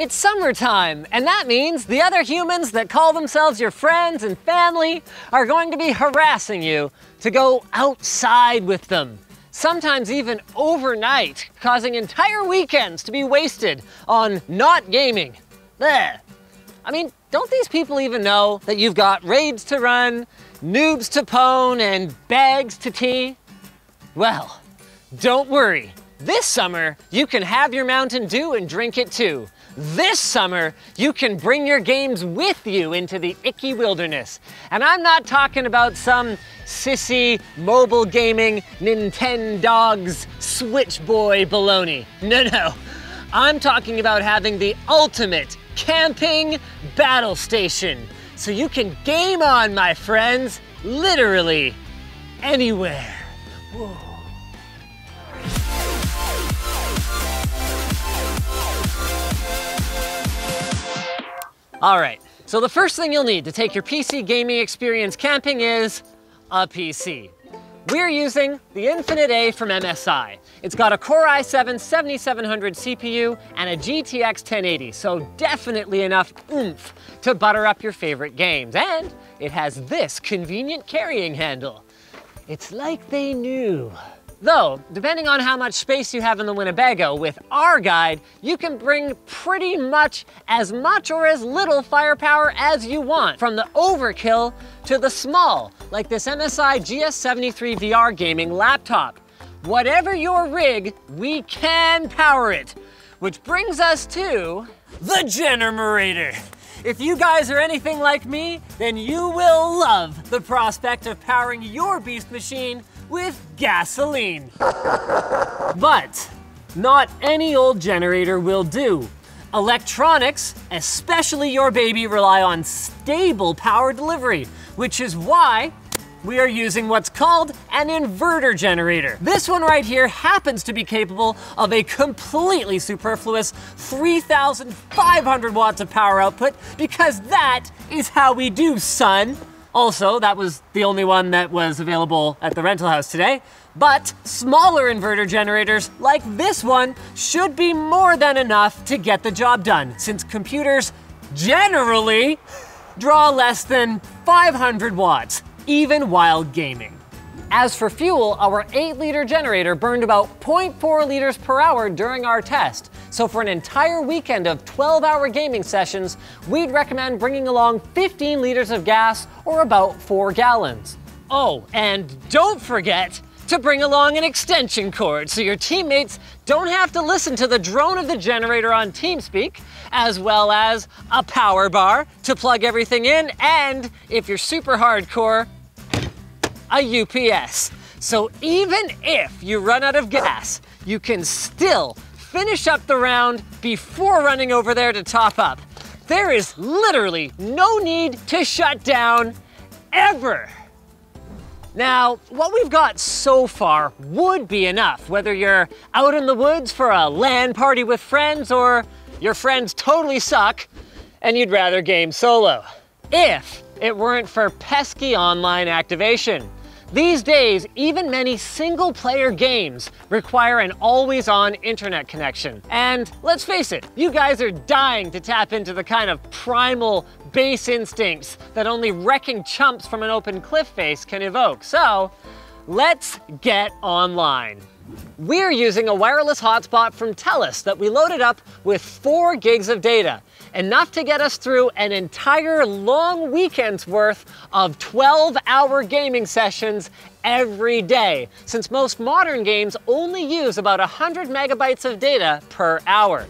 It's summertime, and that means the other humans that call themselves your friends and family are going to be harassing you to go outside with them. Sometimes even overnight, causing entire weekends to be wasted on not gaming. Bleh. I mean, don't these people even know that you've got raids to run, noobs to pwn, and bags to tee? Well, don't worry. This summer, you can have your Mountain Dew and drink it too. This summer, you can bring your games with you into the icky wilderness. And I'm not talking about some sissy, mobile gaming, Nintendogs, Switch Boy baloney. No. I'm talking about having the ultimate camping battle station. So you can game on, my friends, literally anywhere. Whoa. All right, so the first thing you'll need to take your PC gaming experience camping is a PC. We're using the Infinite A from MSI. It's got a Core i7-7700 CPU and a GTX 1080, so definitely enough oomph to butter up your favorite games. And it has this convenient carrying handle. It's like they knew. Though, depending on how much space you have in the Winnebago, with our guide, you can bring pretty much or as little firepower as you want, from the overkill to the small, like this MSI GS73 VR gaming laptop. Whatever your rig, we can power it. Which brings us to the Generator. If you guys are anything like me, then you will love the prospect of powering your beast machine with gasoline. But not any old generator will do. Electronics, especially your baby, rely on stable power delivery, which is why we are using what's called an inverter generator. This one right here happens to be capable of a completely superfluous 3,500 watts of power output, because that is how we do, son. Also, that was the only one that was available at the rental house today. But smaller inverter generators like this one should be more than enough to get the job done, since computers generally draw less than 500 watts, even while gaming. As for fuel, our 8-liter generator burned about 0.4 liters per hour during our test. So for an entire weekend of 12-hour gaming sessions, we'd recommend bringing along 15 liters of gas, or about 4 gallons. Oh, and don't forget to bring along an extension cord so your teammates don't have to listen to the drone of the generator on TeamSpeak, as well as a power bar to plug everything in, and if you're super hardcore, a UPS. So even if you run out of gas, you can still finish up the round before running over there to top up. There is literally no need to shut down ever. Now, what we've got so far would be enough, whether you're out in the woods for a LAN party with friends, or your friends totally suck and you'd rather game solo. If it weren't for pesky online activation. These days, even many single-player games require an always-on internet connection. And let's face it, you guys are dying to tap into the kind of primal base instincts that only wrecking chumps from an open cliff face can evoke. So, let's get online. We're using a wireless hotspot from TELUS that we loaded up with 4 gigs of data, enough to get us through an entire long weekend's worth of 12-hour gaming sessions every day, since most modern games only use about 100 megabytes of data per hour.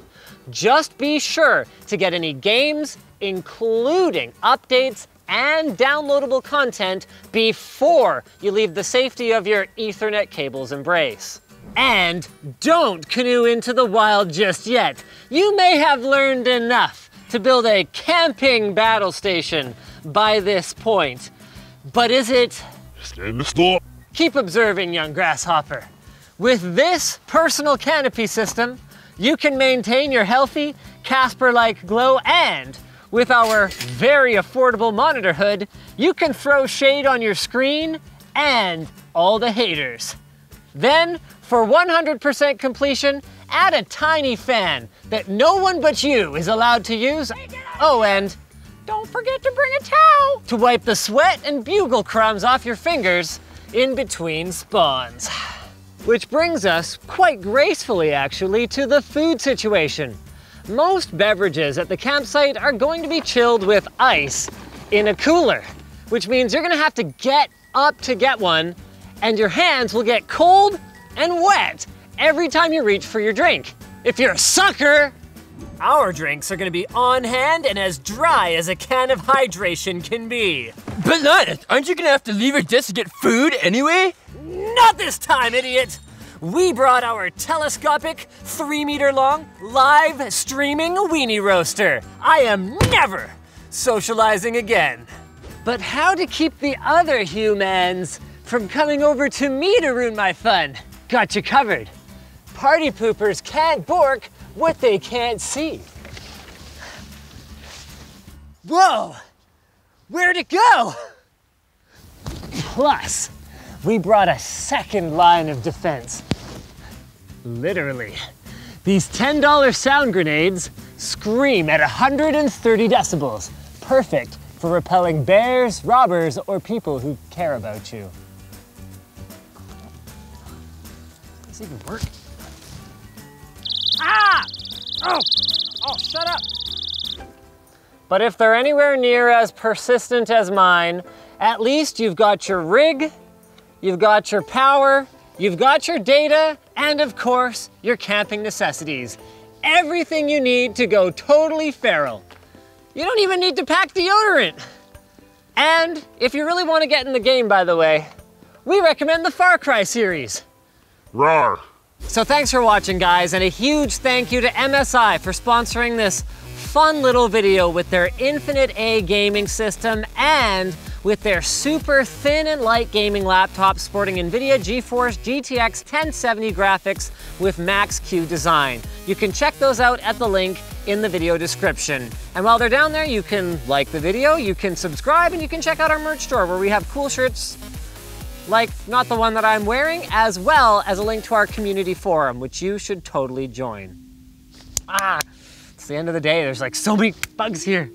Just be sure to get any games, including updates and downloadable content, before you leave the safety of your Ethernet cable's embrace. And don't canoe into the wild just yet. You may have learned enough to build a camping battle station by this point. But is it? Stand to stop. Keep observing, young grasshopper. With this personal canopy system, you can maintain your healthy, Casper-like glow, and with our very affordable monitor hood, you can throw shade on your screen and all the haters. Then, for 100% completion, add a tiny fan that no one but you is allowed to use. Oh, and don't forget to bring a towel to wipe the sweat and bugle crumbs off your fingers in between spawns. Which brings us, quite gracefully actually, to the food situation. Most beverages at the campsite are going to be chilled with ice in a cooler, which means you're gonna have to get up to get one, and your hands will get cold and wet every time you reach for your drink. If you're a sucker, our drinks are gonna be on hand and as dry as a can of hydration can be. Bananas, aren't you gonna have to leave your desk to get food anyway? Not this time, idiot! We brought our telescopic, 3-meter long, live streaming weenie roaster. I am never socializing again. But how to keep the other humans from coming over to me to ruin my fun? Got you covered. Party poopers can't bork what they can't see. Whoa, where'd it go? Plus, we brought a second line of defense. Literally. These $10 sound grenades scream at 130 decibels. Perfect for repelling bears, robbers, or people who care about you. Does this even work? Ah! Oh, shut up. But if they're anywhere near as persistent as mine, at least you've got your rig, you've got your power, you've got your data, and of course, your camping necessities. Everything you need to go totally feral. You don't even need to pack deodorant. And if you really want to get in the game, by the way, we recommend the Far Cry series. Rawr. So thanks for watching, guys, and a huge thank you to MSI for sponsoring this fun little video with their Infinite A gaming system and with their super thin and light gaming laptop sporting NVIDIA GeForce GTX 1070 graphics with Max-Q design. You can check those out at the link in the video description. And while they're down there, you can like the video, you can subscribe, and you can check out our merch store where we have cool shirts like not the one that I'm wearing, as well as a link to our community forum, which you should totally join. It's the end of the day. There's like so many bugs here.